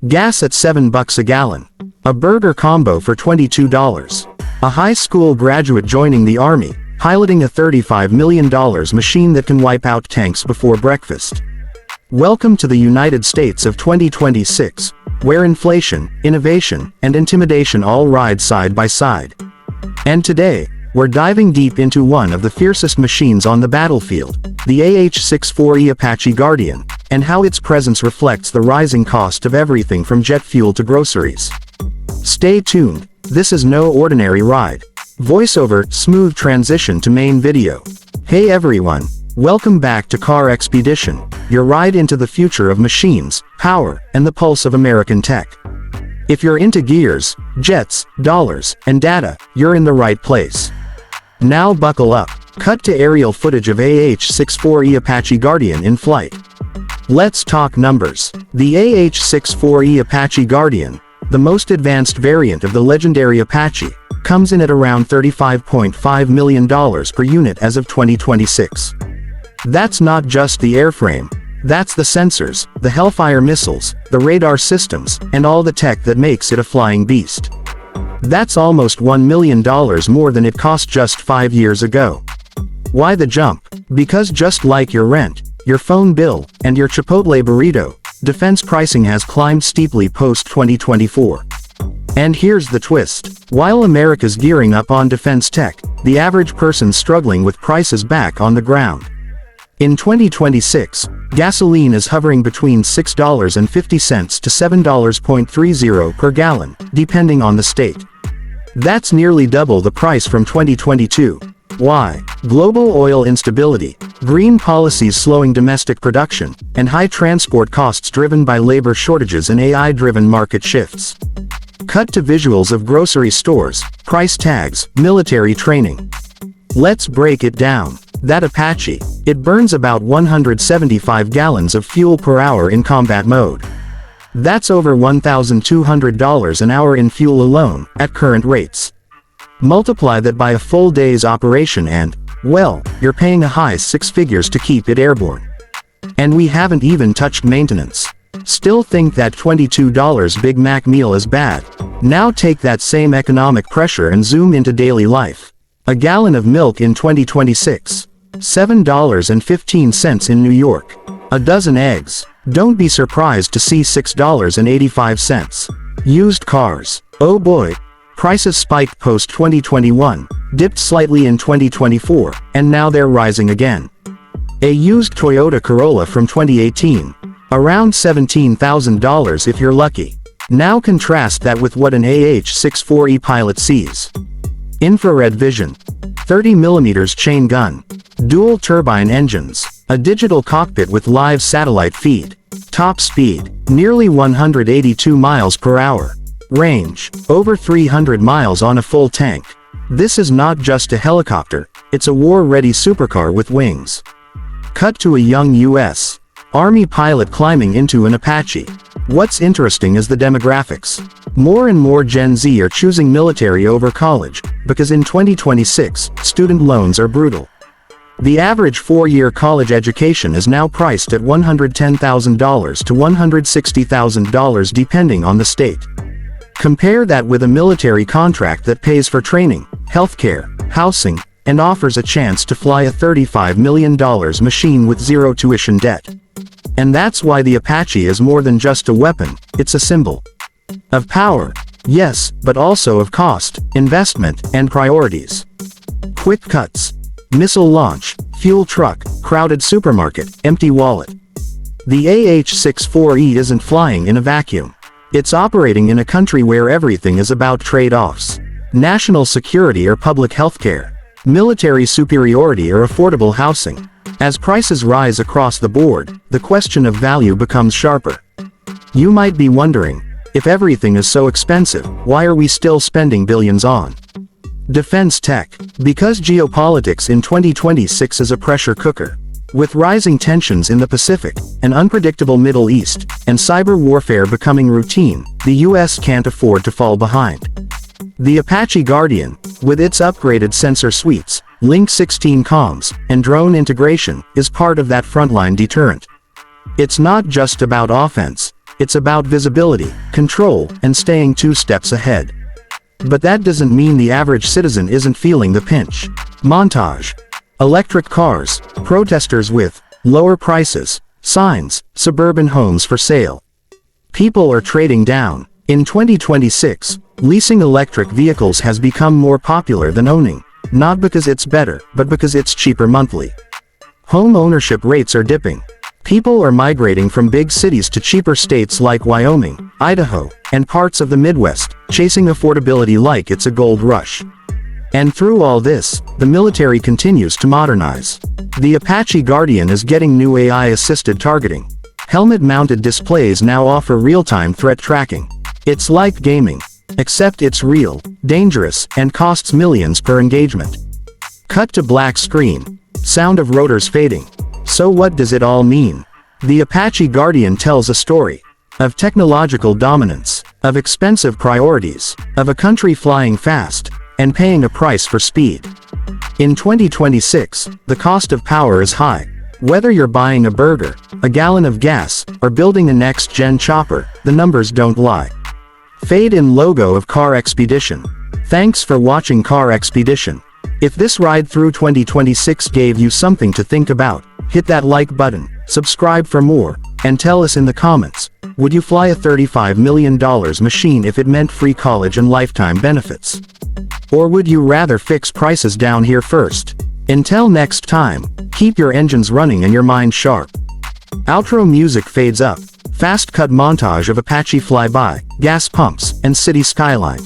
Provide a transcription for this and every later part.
Gas at $7 a gallon. A burger combo for $22. A high school graduate joining the army, piloting a $35 million machine that can wipe out tanks before breakfast. Welcome to the United States of 2026, where inflation, innovation, and intimidation all ride side by side. And today, we're diving deep into one of the fiercest machines on the battlefield, the AH-64E Apache Guardian, and how its presence reflects the rising cost of everything from jet fuel to groceries. Stay tuned, this is no ordinary ride. Voiceover, smooth transition to main video. Hey everyone, welcome back to Car Expedition, your ride into the future of machines, power, and the pulse of American tech. If you're into gears, jets, dollars, and data, you're in the right place. Now buckle up. Cut to aerial footage of AH-64E Apache Guardian in flight. Let's talk numbers. The AH-64E Apache Guardian, the most advanced variant of the legendary Apache, comes in at around $35.5 million per unit as of 2026. That's not just the airframe. That's the sensors, the Hellfire missiles, the radar systems, and all the tech that makes it a flying beast. That's almost $1 million more than it cost just 5 years ago. Why the jump? Because just like your rent, your phone bill, and your Chipotle burrito, defense pricing has climbed steeply post-2024. And here's the twist. While America's gearing up on defense tech, the average person's struggling with prices back on the ground. In 2026, gasoline is hovering between $6.50 to $7.30 per gallon, depending on the state. That's nearly double the price from 2022. Why? Global oil instability, green policies slowing domestic production, and high transport costs driven by labor shortages and AI-driven market shifts. Cut to visuals of grocery stores, price tags, military training. Let's break it down. That Apache, it burns about 175 gallons of fuel per hour in combat mode. That's over $1,200 an hour in fuel alone, at current rates. Multiply that by a full day's operation and, well, you're paying a high 6 figures to keep it airborne. And we haven't even touched maintenance. Still think that $22 Big Mac meal is bad? Now take that same economic pressure and zoom into daily life. A gallon of milk in 2026. $7.15 in New York. A dozen eggs. Don't be surprised to see $6.85. Used cars. Oh boy. Prices spiked post-2021, dipped slightly in 2024, and now they're rising again. A used Toyota Corolla from 2018. Around $17,000 if you're lucky. Now contrast that with what an AH-64E pilot sees. Infrared vision. 30mm chain gun. Dual turbine engines. A digital cockpit with live satellite feed. Top speed. Nearly 182 miles per hour. Range. Over 300 miles on a full tank. This is not just a helicopter, it's a war-ready supercar with wings. Cut to a young U.S. Army pilot climbing into an Apache. What's interesting is the demographics. More and more Gen Z are choosing military over college, because in 2026, student loans are brutal. The average 4-year college education is now priced at $110,000 to $160,000 depending on the state. Compare that with a military contract that pays for training, healthcare, housing, and offers a chance to fly a $35 million machine with zero tuition debt. And that's why the Apache is more than just a weapon, it's a symbol. Of power, yes, but also of cost, investment, and priorities. Quick cuts. Missile launch, fuel truck, crowded supermarket, empty wallet. The AH-64E isn't flying in a vacuum. It's operating in a country where everything is about trade-offs. National security or public health care. Military superiority or affordable housing. As prices rise across the board, the question of value becomes sharper. You might be wondering, if everything is so expensive, why are we still spending billions on defense tech? Because geopolitics in 2026 is a pressure cooker. With rising tensions in the Pacific, an unpredictable Middle East, and cyber warfare becoming routine, the US can't afford to fall behind. The Apache Guardian, with its upgraded sensor suites, Link 16 comms, and drone integration, is part of that frontline deterrent. It's not just about offense, it's about visibility, control, and staying 2 steps ahead. But that doesn't mean the average citizen isn't feeling the pinch. Montage. Electric cars, protesters with lower prices, signs, suburban homes for sale. People are trading down. In 2026, leasing electric vehicles has become more popular than owning, not because it's better, but because it's cheaper monthly. Home ownership rates are dipping. People are migrating from big cities to cheaper states like Wyoming, Idaho, and parts of the Midwest, chasing affordability like it's a gold rush. And through all this, the military continues to modernize. The Apache Guardian is getting new AI-assisted targeting. Helmet-mounted displays now offer real-time threat tracking. It's like gaming, except it's real, dangerous, and costs millions per engagement. Cut to black screen. Sound of rotors fading. So what does it all mean? The Apache Guardian tells a story of technological dominance, of expensive priorities, of a country flying fast, and paying a price for speed. In 2026, the cost of power is high. Whether you're buying a burger, a gallon of gas, or building a next-gen chopper, the numbers don't lie. Fade in logo of Car Expedition. Thanks for watching Car Expedition. If this ride through 2026 gave you something to think about, hit that like button, subscribe for more, and tell us in the comments, would you fly a $35 million machine if it meant free college and lifetime benefits? Or would you rather fix prices down here first? Until next time, keep your engines running and your mind sharp. Outro music fades up. Fast cut montage of Apache flyby, gas pumps, and city skyline.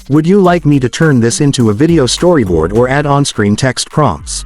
Would you like me to turn this into a video storyboard or add on-screen text prompts?